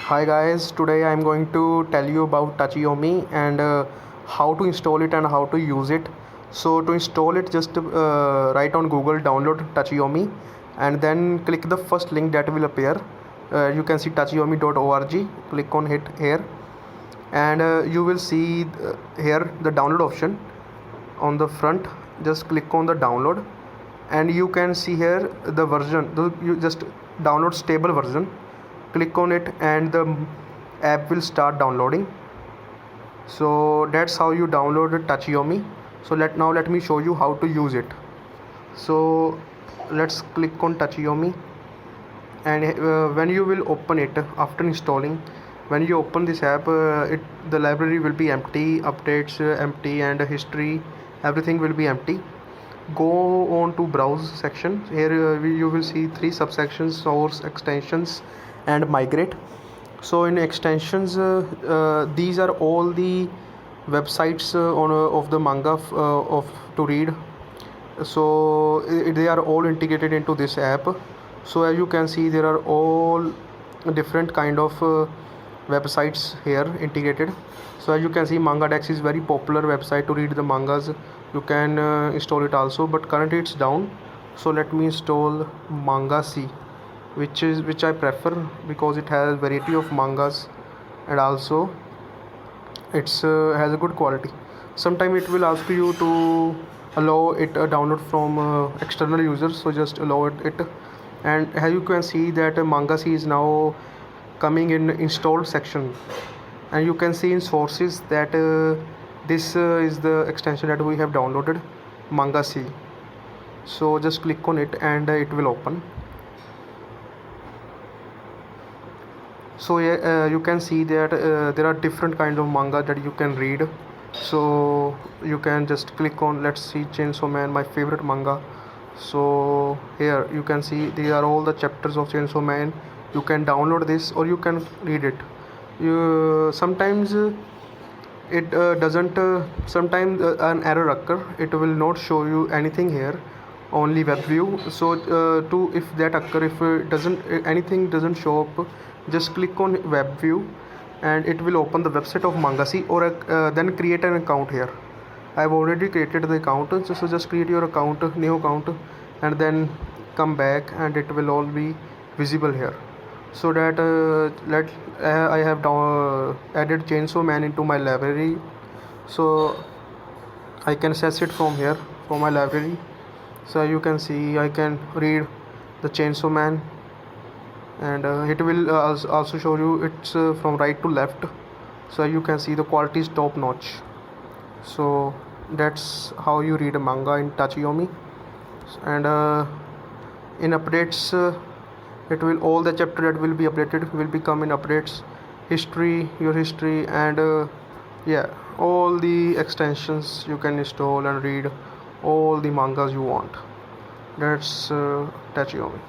Hi guys, today I am going to tell you about Tachiyomi and how to install it and how to use it. So to install it, just write on Google download Tachiyomi and then click the first link that will appear. You can see tachiyomi.org. Click on it here and you will see here the download option on the front. Just click on the download and you can see here the version. You just download stable version. Click on it and the app will start downloading. So that's how you download Tachiyomi. So let me show you how to use it. So let's click on Tachiyomi and when you will open it after installing, when you open this app, the library will be empty, updates empty, and history, everything will be empty. Go on to browse section. Here you will see three subsections: source, extensions, and migrate. So in extensions, these are all the websites of the manga of to read. So they are all integrated into this app. So as you can see, there are all different kind of websites here integrated. So as you can see, MangaDex is very popular website to read the mangas. You can install it also, but currently it's down. So let me install Manga-C, which I prefer because it has variety of mangas and also it's has a good quality. Sometimes it will ask you to allow it a download from external users, so just allow it. And as you can see that Manga-C is now coming in installed section, and you can see in sources that this is the extension that we have downloaded, Manga-C. So just click on it and it will open. So you can see that there are different kinds of manga that you can read. So you can just click on, let's see, Chainsaw Man, my favorite manga. So here you can see these are all the chapters of Chainsaw Man. You can download this or you can read it. You sometimes it doesn't sometimes an error occur. It will not show you anything here, only web view. So to if that occur, if anything doesn't show up, just click on web view and it will open the website of Manga-C, or then create an account here. I've already created the account, so just create your account, new account, and then come back and it will all be visible here. So that I have added Chainsaw Man into my library, so I can access it from here, from my library. So you can see I can read the Chainsaw Man, and it will also show you it's from right to left. So you can see the quality is top notch. So that's how you read a manga in Tachiyomi. And in updates, it will all the chapter that will be updated will become in updates, history, your history, and yeah, all the extensions you can install and read all the mangas you want. That's Tachiyomi.